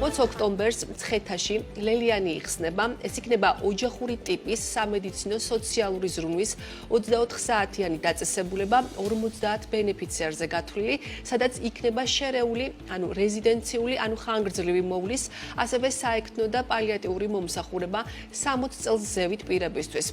40 ოქტომბერს მცხეთაში ლელიანი იხსნება. ეს იქნება ოჯახური ტიპის სამედიცინო სოციალური ზრუნვის 24 საათიანი დაწესებულება 50 ბენეფიციარზე გათვლილი, სადაც იქნება შერეული, რეზიდენციული, ხანგრძლივი მოვლის, ასევე საექნო და პალიატიური მომსახურება 60 წელს ზევით პირებისთვის.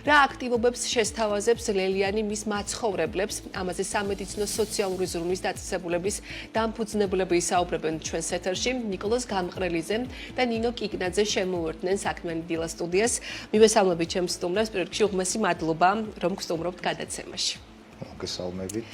რა აქტივობებს შესთავაზებს ლელიანი მის მაცხოვრებლებს? ამაზე სამედიცინო სოციალური ზრუნვის დაწესებულების დამფუძნებლები ისაუბრებენ ჩვენს ეთერში. ნიკოლოზ გამყრელიძე და ნინო კიკნაძე შემოვერთდნენ საქმიანი დილა სტუდიას. მივესალმებით ჩემს სტუმრებს, პირველ რიგში უღმესი მადლობა, რომ გსტუმრობთ გადაცემაში. მოგესალმებით.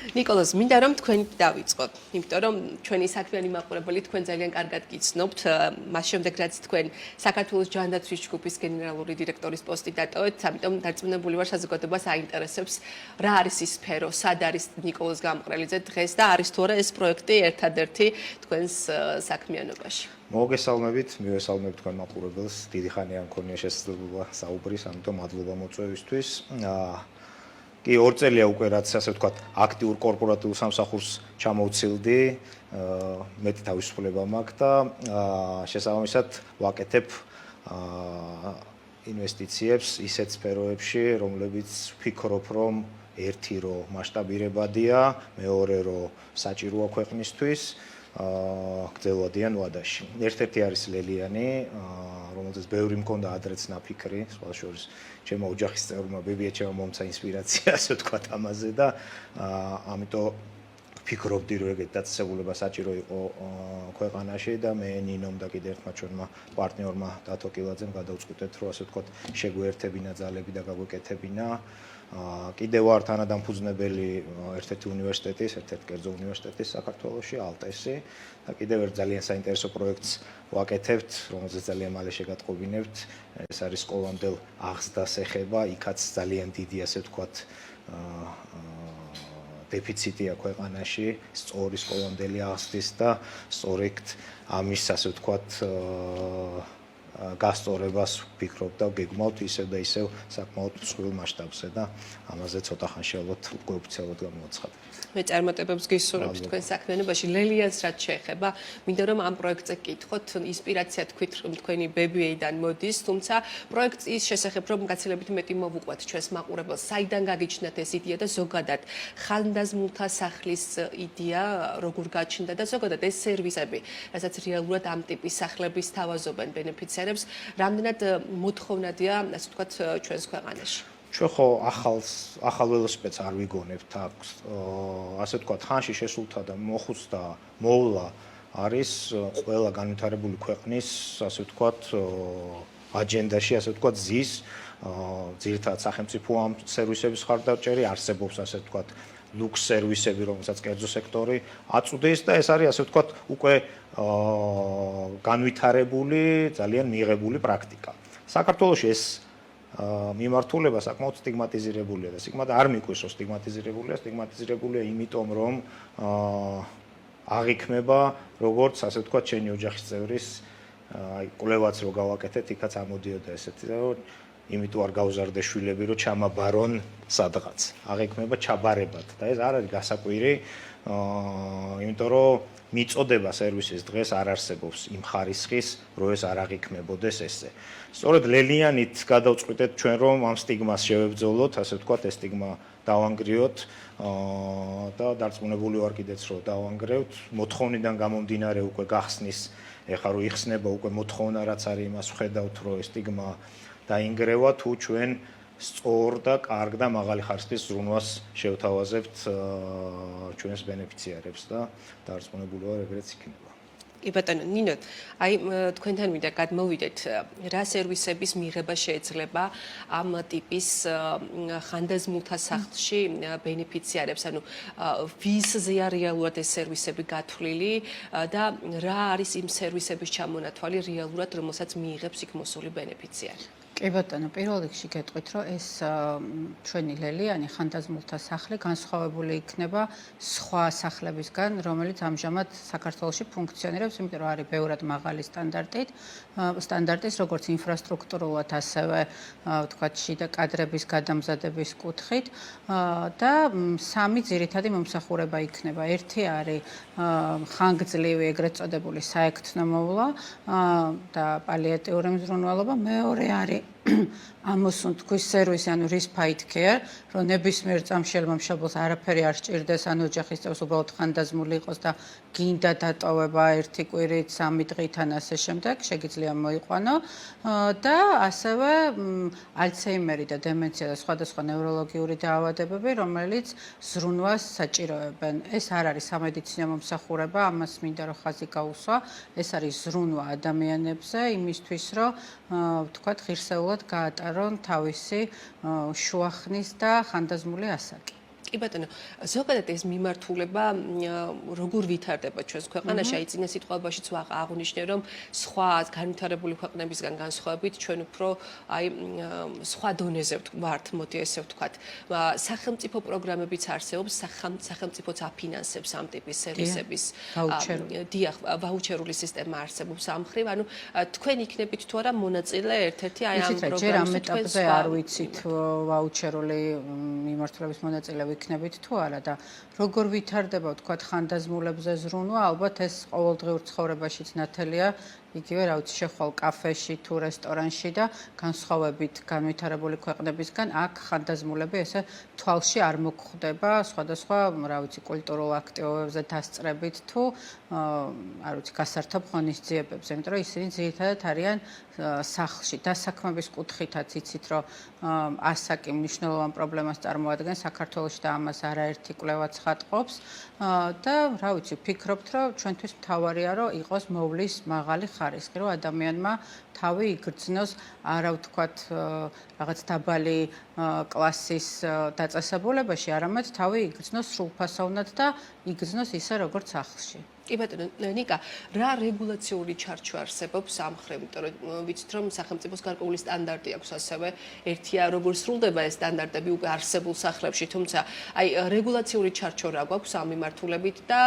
ნიკოლოზ, მინდა რომ თქვენი დავიწყოთ, იმიტომ რომ ჩვენი საქმიანი მაყურებელი თქვენ ძალიან კარგად გიცნობთ, მას შემდეგ რაც თქვენ საქართველოს ჯანდაცვის ჯგუფის გენერალური დირექტორის პოსტი დატოვეთ, ამიტომ დარწმუნებული ვარ საზოგადოებას აინტერესებს რა არის ის სფერო, სად არის ნიკოლოზ გამყრელიძე დღეს და არის თუ არა ეს პროექტი ერთადერთი თქვენს საქმიანობაში. მოგესალმებით, მივესალმებით თქვენ მაყურებელს. დიდი ხანია მქონია შესაძლებლობა საუბრის, ამიტომ მადლობა მოწვევისთვის. კი, 2 წელია უკვე რაც ასე ვთქვათ, აქტიურ კორპორატიულ სამსახურს ჩამოვცილდი, მეტი თავისუფლება მაქვს და შესაბამისად ვაკეთებ ინვესტიციებს ისეთ სფეროებში, რომლებიც ვფიქრობ, რომ ერთი რო მასშტაბირებადია, მეორე რო საჭიროა ქვეყნისთვის, გრძელვადიან ვადაში. ერთ-ერთი არის ლელიანი, რომელზეც ბევრი მქონდა ადრეც ნაფიქრი, სხვა შორის ჩემო ოჯახის წევრმა ბებია მომცა ინსპირაცია, ასე ვთქვათ ამაზე და ამიტომ ვფიქრობდი, რომ ეგეთი დაწესებულება საჭირო იყო ქვეყანაში და მე ნინომ და კიდევ ერთმა ჩვენმა პარტნიორმა დათო კილაძემ გადავწყვიტეთ, რომ ასე ვთქვათ შეგვეერთებინა ძალები და გაგვეკეთებინა. კიდევ ვარ თანადამფუძნებელი ერთ-ერთი უნივერსიტეტის, ერთ-ერთი კერძო უნივერსიტეტის საქართველოში, ალტესი და კიდევ ერთ ძალიან საინტერესო პროექტს ვაკეთებთ, რომელზეც ძალიან მალე შეგატყობინებთ. ეს არის სკოლამდელ აღზრდას ეხება, იქაც ძალიან დიდი, ასე ვთქვათ, დეფიციტია ქვეყანაში, სწორი სკოლამდელი აღზრდის და სწორედ ამის, ასე ვთქვათ, გასწორებას ვფიქრობ და გეგმავთ ისევ და ისევ საკმაოდ მსხვილ მასშტაბზე და ამაზე ცოტა ხანში ალბათ უკვე ოფიციალურად გამოვაცხადებთ. მე წარმატებებს გისურვებთ თქვენ საქმიანობაში. ლელიას რაც შეეხება, მინდა რომ ამ პროექტზე გკითხოთ, ინსპირაცია თქვით თქვენი ბებიეიდან მოდის, თუმცა პროექტის შესახებ რომ გაცილებით მეტი მოვუყვათ ჩვენს მაყურებელს, საიდან გაგიჩნდათ ეს იდეა და ზოგადად ხანდაზმულთა სახლის იდეა როგორ გაჩნდა და ზოგადად ეს სერვისები, რასაც რეალურად ამ ტიპის სახლების თავაზობენ ბენეფიციარებს, რამდენად მოთხოვნადია, ასე ვთქვათ, ჩვენს ქვეყანაში. ჩვენ ხო ახალ ველოსიპედს არ ვიგონებთ აქვს, ასე ვთქვათ, ხანში შესულთა და მოხუცდა მოვლა არის ყველა განვითარებული ქვეყნის, ასე ვთქვათ, აჯენდაში, ასე ვთქვათ, ზის ძირითადად სახელმწიფო ამ სერვისების ხარდაჭერი არსებობს, ასე ვთქვათ, ლუქს სერვისები, რომელსაც კერძო სექტორი აწვდის და ეს არის, ასე ვთქვათ, უკვე განვითარებული, ძალიან მიღებული პრაქტიკა. საქართველოში ეს მიმართულება საკმაოდ სტიგმატიზირებულია და არ მიყვეს, რომ სტიგმატიზირებულია იმიტომ, რომ აღიქმება როგორც, ასე ვთქვათ, ჩემი ოჯახის წევრის კვლევაც რო გავაკეთეთ, იქაც ამოდიოდა ესეთი, რომ იმიტომ არ გავზარდე შვილები, რომ ჩამაბარონ სადღაც. აღიქმება ჩაბარებად და ეს არ არის გასაკვირი, იმიტომ რომ მიწოდება სერვისის დღეს არ არსებობს იმ ხარისხის, რომ ეს არ აღიქმებოდეს ესე. სწორედ ლელიანით გადავწყვიტეთ ჩვენ, რომ ამ სტიგმას შევებრძოლოთ, ასე ვთქვათ, ეს სტიგმა დავანგრიოთ და დარწმუნებული ვარ კიდეც, რომ დავანგრევთ. მოთხოვნიდან გამომდინარე უკვე გახსნის, ეხლა რო იხსნება უკვე მოთხოვნა რაც არის, იმას ვხედავთ, რომ ეს სტიგმა დაინგრევა თუ ჩვენ სწორ და კარგ და მაღალი ხარისხის ზრუნვას შევთავაზებთ ჩვენს ბენეფიციარებს და დარწმუნებული ვარ, ეგრეც იქნება. კი ბატონო, ნინო, თქვენთან მინდა გადმოვიდეთ, რა სერვისების მიღება შეიძლება ამ ტიპის ხანდაზმულთა სახლში ბენეფიციარებს, ვიზზეა რეალურად ეს სერვისები გათვლილი და რა არის იმ სერვისების ჩამონათვალი რეალურად, რომელსაც მიიღებს იქ მოსული ბენეფიციარი? კი ბატონო, პირველ რიგში გეტყვით, რომ ეს ჩვენი ლელიანი ხანდაზმულთა სახლი განსხვავებული იქნება სხვა სახლებისგან, რომელიც ამჟამად საქართველოში ფუნქციონირებს, იმიტომ რომ არის ბევრად მაღალი სტანდარტის, როგორც ინფრასტრუქტურულად, ასევე ვთქვათ, შიდა კადრების გადამზადების კუთხით და სამი ძირითადი მომსახურება იქნება. ერთი არის ხანგრძლივი, ეგრეთ წოდებული საექცნო მოვლა და პალიატიური მზრუნველობა, მეორე არის ამოსუნ თქვის სერვისი, ანუ respite care, რომ ნებისმიერ წამშელმა მშობელს არაფერი არ სჭირდეს, ანუ ოჯახის წევრს უბრალოდ ხანდაზმული იყოს და გინდა დატოვება ერთი კვირით, 3 დღით ან ასე შემდეგ, შეგიძლია მოიყვანო და ასევე ალცჰეიმერი და დემენცია და სხვადასხვა ნევროლოგიური დაავადებები, რომელიც ზრუნვას საჭიროებენ. ეს არ არის სამედიცინო მომსახურება, ამას მინდა რომ ხაზი გაუსვა, ეს არის ზრუნვა ადამიანებზე იმისთვის, რომ ვთქვათ, ღირსეულად გაატარონ თავისი შუახნის და ხანდაზმული ასაკი. კი ბატონო, ზოგადად ეს მიმართულება როგორ ვითარდება ჩვენს ქვეყანაში? აი წინა სიტყვებაშიც აღნიშნე, რომ სხვა განვითარებული ქვეყნებისგან განსხვავებით ჩვენ უფრო აი სხვა დონეზე ვართ, მოდი ესე ვთქვათ. სახელმწიფო პროგრამებიც არსებობს, სახელმწიფოც აფინანსებს ამ ტიპის სერვისების დიახ, ვაუჩერული სისტემა არსებობს ამ მხრივ, ანუ თქვენ იქნებით თუ არა მონაწილე ერთ-ერთი აი ამ პროგრამის ჯერ ამ ეტაპზე არ ვიცით ვაუჩერული მიმართულების მონაწილე იქნებით თუ არა და როგორ ვითარდება ვთქვათ ხანდაზმულებზე ზრუნვა, ალბათ ეს ყოველდღიურ ცხოვრებაშიც ნათელია, იგივე რა ვიცი შეხვალ კაფეში თუ რესტორანში და განსხვავებით განვითარებული ქვეყნებისგან აქ ხანდაზმულები ესე თვალში არ მოგხვდება სხვადასხვა რა ვიცი კულტურულ აქტივობებზე დასწრებით თუ არ ვიცი გასართობ ღონისძიებებზე, იმიტომ რომ ისინი ძირითადად არიან სახლში დასაქმების კუთხითაც იცით რომ ასაკი მნიშვნელოვან პრობლემას წარმოადგენს საქართველოში და ამას არაერთი კვლევა ცხადყოფს და რა ვიცი ვფიქრობთ რომ ჩვენთვის მთავარია რომ იყოს მოვლის მაღალი ხარისხი, რომ ადამიანმა თავი იგრძნოს არა ვთქვათ რაღაც დაბალი კლასის დაწესებულებაში, არამედ თავი იგრძნოს სრულფასოვნად და იგრძნოს ისე როგორც სახლში. კი ბატონო, ნიკა, რა რეგულაციური ჩარჩო არსებობს ამ მხრივ, იმიტომ რომ ვიცით რომ სახელმწიფოს გარკვეული სტანდარტი აქვს ასევე, ერთია როგორ სრულდება ეს სტანდარტები უკვე არსებულ სახლებში, თუმცა აი რეგულაციური ჩარჩო რა გვაქვს ამ მიმართულებით და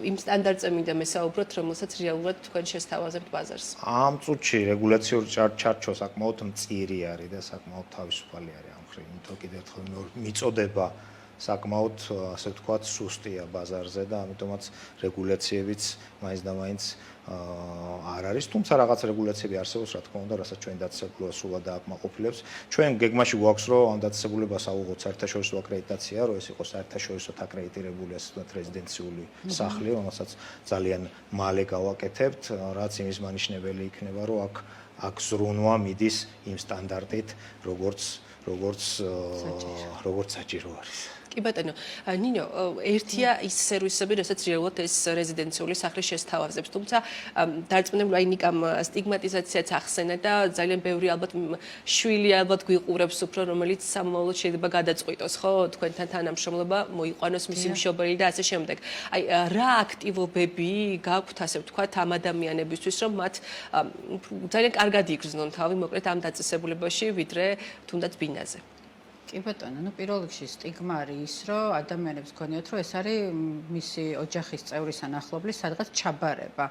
იმ სტანდარტზე მინდა მესაუბროთ, რომელსაც რეალურად თქვენ შესთავაზებთ ბაზარს. ამ წუთში რეგულაციური ჩარჩო საკმაოდ მწირი არის და საკმაოდ თავისუფალი არის ამ მხრივ, იმიტომ კიდევ ერთხელ მიწოდება საკმაოდ ასე ვთქვათ სუსტია ბაზარზე და ამიტომაც რეგულაციებიც მაინც და მაინც არ არის, თუმცა რაღაც რეგულაციები არსებობს, რა თქმა უნდა, რასაც ჩვენ დაწესებულება სულად დააკმაყოფილებს. ჩვენ გეგმაში გვაქვს, რომ ამ დაწესებულებას ავიღოთ საერთაშორისო აკრედიტაცია, რომ ეს იყოს საერთაშორისო აკრედიტირებული, ასე ვთქვათ, რეზიდენციული სახლი, რომელსაც ძალიან მალე გავაკეთებთ, რაც იმის მანიშნებელი იქნება, რომ აქ ზრუნვა მიდის იმ სტანდარტით, როგორც საჭირო არის. კი ბატონო, ნინო, ერთია ის სერვისები, რასაც რეალურად ეს რეზიდენციული სახლი შესთავაზებს, თუმცა დარწმუნებული აი ნიკამ სტიგმატიზაციაც ახსენა და ძალიან ბევრი ალბათ შვილი ალბათ გვიყურებს უფრო, რომელიც სამომავლოდ შეიძლება გადაწყვიტოს, ხო, თქვენთან თანამშრომლობა მოიყვანოს მისი მშობელი და ასე შემდეგ. აი რა აქტივობები გაქვთ, ასე ვთქვათ, ამ ადამიანებისთვის, რომ მათ ძალიან კარგად იგრძნონ თავი, მოკლედ ამ დაწესებულებაში, ვიდრე თუნდაც ბინაზე. კი ბატონო, პირველ რიგში სტიგმა არის ის, რომ ადამიანებს გქონიათ, რომ ეს არის მისი ოჯახის წევრის ან ახლობლის სადღაც ჩაბარება.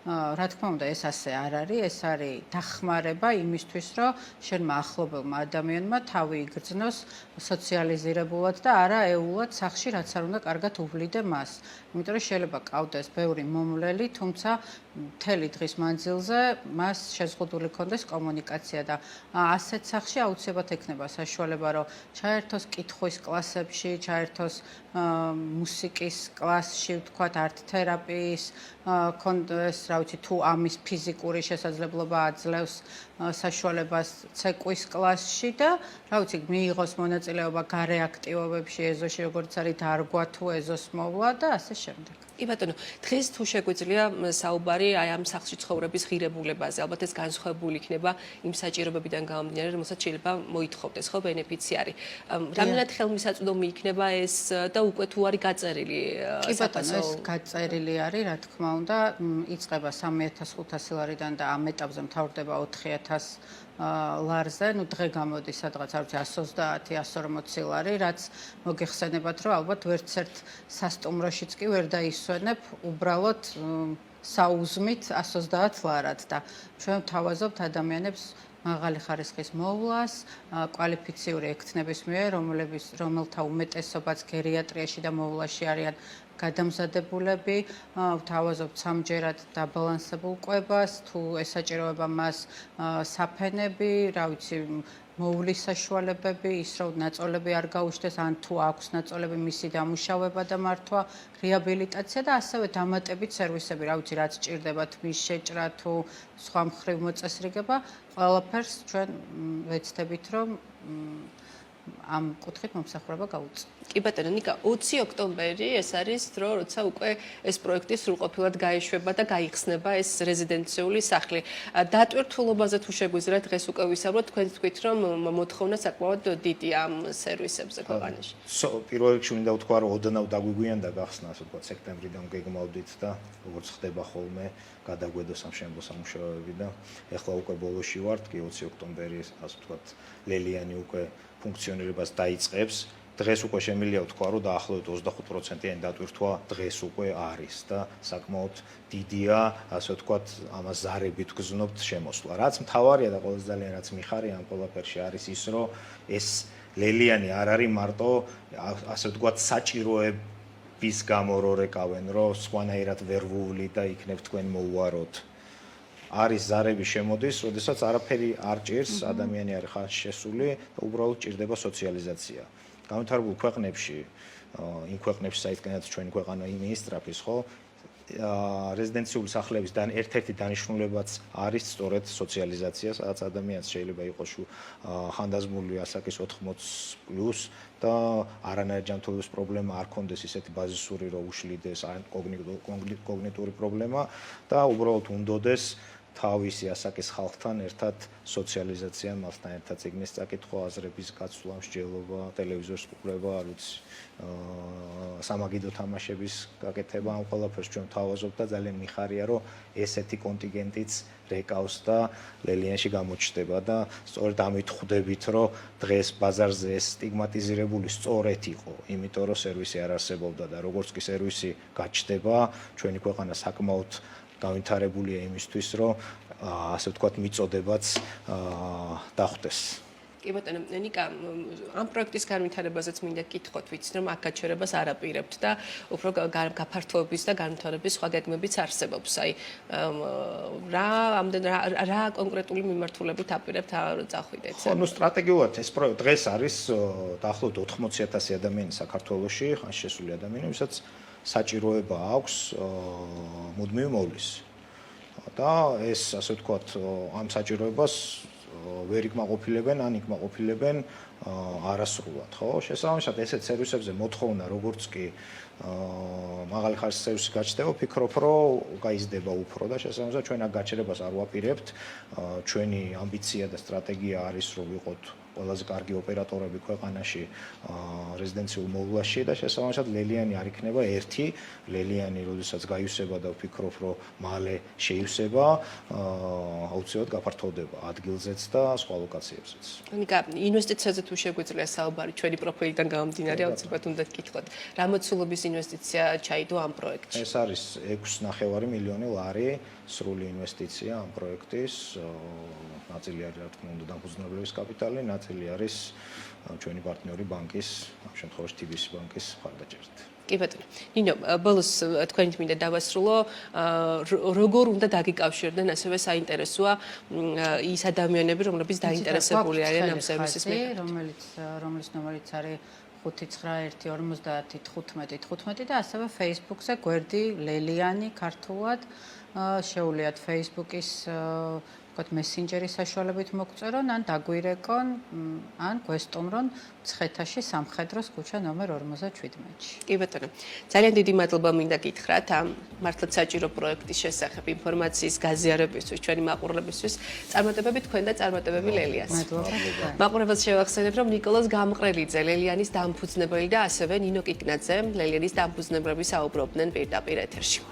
რა თქმა უნდა, ეს ასე არ არის, ეს არის დახმარება იმისთვის, რომ შენმა ახლობელმა ადამიანმა თავი იგრძნოს სოციალიზირებულად და არა ეულად სახლში, რაც არ უნდა კარგად უვლიდე მას. იმიტომ რომ შეიძლება ყავდეს ბევრი მომვლელი, თუმცა მთელი დღის მანძილზე მას შეზღუდული ქონდეს კომუნიკაცია და ასეთ სახლში აუცილებლად ექნება საშუალება, რომ ჩაერთოს კითხვის კლასებში, ჩაერთოს მუსიკის კლასში, ვთქვათ, არტ თერაპიის, კონდეს, რა ვიცი, თუ ამის ფიზიკური შესაძლებლობა აძლევს საშუალებას ცეკვის კლასში და, რა ვიცი, მიიღოს მონაწილეობა გარე აქტივობებში, ეზოში, როგორც არის დარგვა თუ ეზოს მოვლა და ასე შემდეგ. კი ბატონო, დღეს თუ შეგვიძლია საუბარი აი ამ სახლში ცხოვრების ღირებულებაზე, ალბათ ეს განსხვავებული იქნება იმ საჭიროებებიდან გამომდინარე, რომელსაც შეიძლება მოითხოვდეს, ხო, ბენეფიციარი. რამდენად ხელმისაწვდომი იქნება ეს და უკვე თუ არის გაწერილი კი ბატონო, ეს გაწერილი არის, რა თქმა უნდა, იწყება 3500 ლარიდან და ამ ეტაპზე მთავრდება 4000 ლარზე, დღე გამოდის სადღაც არ ვიცი 130-140 ლარი, რაც მოგეხსენებათ, რომ ალბათ ვერც ერთ სასტუმროშიც კი ვერ დაისვენებ უბრალოდ საუზმით 130 ლარად და ჩვენ ვთავაზობთ ადამიანებს მაღალი ხარისხის მოვლას, კვალიფიციური ექთნების მიერ, რომელთა უმეტესობაც გერიატრიაში და მოვლაში არიან გადამზადებულები, ვთავაზობთ სამჯერად დაბალანსებულ კვებას, თუ ესაჭიროება მას საფენები, რა ვიცი, მოვლის საშუალებები, ის რომ ნაწოლები არ გაუშვდეს, ან თუ აქვს ნაწოლები მისი დამუშავება და მართვა, რეაბილიტაცია და ასევე დამატებით სერვისები, რა ვიცი, რაც ჭირდებათ მის შეჭრა თუ სხვა მხრივ მოწესრიგება, ყველაფერს ჩვენ ვეცდებით, რომ ამ კუთხით მომსახურება გაუწიოთ. კი ბატონო, ნიკა, 20 ოქტომბერი ეს არის დრო, როცა უკვე ეს პროექტი სრულყოფილად გაიშვება და გაიხსნება ეს რეზიდენციული სახლი. დატვირთულობაზე თუ შეგვიძლია დღეს უკვე ვისაუბროთ, თქვენ თქვით, რომ მოთხოვნა საკმაოდ დიდია ამ სერვისებზე ქვეყანაში. პირველ რიგში მინდა ვთქვა, რომ ოდნავ დაგვიგვიანდა გახსნა, ასე ვთქვათ, სექტემბრიდან გეგმავდით და როგორც ხდება ხოლმე, გადაგვედოს ამ შემდგომ სამუშაოები და ეხლა უკვე ბოლოში ვართ, კი 20 ოქტომბერი, ასე ვთქვათ, ლელიანი უკვე ფუნქციონირებას დაიწყებს. დღეს უკვე შემიძლია ვთქვა, რომ დაახლოებით 25%-იანი დატვირთვა დღეს უკვე არის და საკმაოდ დიდია, ასე ვთქვათ, ამას ზარებით გზნობთ შემოსვლა. რაც მთავარია და ყველაზე ძალიან რაც მიხარია ამ ყველაფერში არის ის, რომ ეს ლელიანი არ არის მარტო, ასე ვთქვათ, საჭიროების გამო რო რეკავენ, რომ სხვანაირად ვერ ვუვლი და იქნებ თქვენ მოუვაროთ. არის ზარები შემოდის, როდესაც არაფერი არ ჭირს, ადამიანი არის ხანში შესული და უბრალოდ ჭირდება სოციალიზაცია. განვითარებულ ქვეყნებში, იმ ქვეყნებში, საიდანაც ჩვენი ქვეყანა მიისწრაფის, ხო, რეზიდენციული სახლების ერთ-ერთი დანიშნულებაც არის სწორედ სოციალიზაცია, სადაც ადამიანს შეიძლება იყოს ხანდაზმული ასაკის 80+ და არანაირი ჯანმრთელობის პრობლემა არ ქონდეს ისეთი ბაზისური, რომ უშლიდეს კოგნიტური პრობლემა და უბრალოდ უნდოდეს თავისი ასაკის ხალხთან ერთად სოციალიზაცია, მასთან ერთად წიგნის წაკითხვა, აზრების გაცვლა, მსჯელობა, ტელევიზორის ყურება, არ ვიცი, სამაგიდო თამაშების გაკეთება, ამ ყველაფერს ჩვენ ვთავაზობთ და ძალიან მიხარია, რომ ესეთი კონტინგენტიც რეკავს და ლელიანში გამოჩნდება და სწორედ ამით ხვდებით, რომ დღეს ბაზარზე ეს სტიგმატიზირებული სწორედ იყო, იმიტომ რომ სერვისი არ არსებობდა და როგორც კი სერვისი გაჩნდება, ჩვენი ქვეყანა საკმაოდ გავითარებულია იმისთვის, რომ ასე ვთქვათ, მიწოდებაც დახვდეს. კი ბატონო, ნიკა, ამ პროექტის განვითარებაზეც მინდა გკითხოთ, ვიცით, რომ აქ გაჩერებას არ აპირებთ და უფრო გაფართოების და განვითარების სხვა გეგმებიც არსებობს. აი, რა კონკრეტული მიმართულებით აპირებთ წახვიდეთ? ხო, ნუ სტრატეგიულად ეს პროექტი დღეს არის დაახლოებით 80,000 ადამიანი საქართველოში, ხანში შესული ადამიანი, ვისაც საჭიროება აქვს მუდმივი მოვლის. და ეს, ასე ვთქვათ, ამ საჭიროებას ვერ იკმაყოფილებენ, ან იკმაყოფილებენ არასრულად, ხო? შესაბამისად, ესეთ სერვისებზე მოთხოვნა, როგორც კი მაღალი ხარისხის სერვისი გაჩნდება, ვფიქრობ, რომ გაიზრდება უფრო და შესაბამისად ჩვენ აქ გაჩერებას არ ვაპირებთ. ჩვენი ამბიცია და სტრატეგია არის, რომ ვიყოთ ყველაზე კარგი ოპერატორები ქვეყანაში რეზიდენციულ მოვლაში და შესაბამისად ლელიანი არ იქნება ერთი, ლელიანი როდესაც გაივსება და ვფიქრობ, რომ მალე შეივსება, აუცილებლად გაფართოვდება ადგილზეც და სხვა ლოკაციებზეც. ნიკა, ინვესტიციაზე თუ შეგვიძლია საუბარი, ჩვენი პროფილიდან გამომდინარე, აუცილებლად უნდა გკითხოთ. რა მოცულობის ინვესტიცია ჩაიდო ამ პროექტში? ეს არის 6,5 მილიონი ლარი სრული ინვესტიცია ამ პროექტის. ნაწილი არის, რა თქმა უნდა, დამფუძნებლების კაპიტალი, ნაწილი არის ჩვენი პარტნიორი ბანკის, ამ შემთხვევაში TBC ბანკის მხარდაჭერით. კი ბატონო. ნინო, ბოლოს თქვენით მინდა დავასრულო, როგორ უნდა დაგიკავშირდნენ, ასევე საინტერესოა ის ადამიანები, რომლებიც დაინტერესებული არიან ამ სერვისის მიერ. რომლის ნომერიც არის 591501515 და ასევე Facebook-ზე გვერდი ლელიანი ქართულად შეუძლიათ Facebook-ის მესენჯერის საშუალებით მოგწერონ, ან დაგვირეკონ, ან გვესტუმრონ მცხეთაში სამხედროს ქუჩა ნომერ 57-ში. კი ბატონო. ძალიან დიდი მადლობა მინდა გითხრათ ამ მართლაც საჭირო პროექტის შესახებ ინფორმაციის გაზიარებისთვის, ჩვენი მაყურებლებისთვის. წარმატებები თქვენ და წარმატებები ლელიას. მადლობა. მაყურებელს შევახსენებ, რომ ნიკოლოზ გამყრელიძე, ლელიანის დამფუძნებელი და ასევე ნინო კიკნაძე, ლელიანის დამფუძნებლები საუბრობდნენ პირდაპირ ეთერში.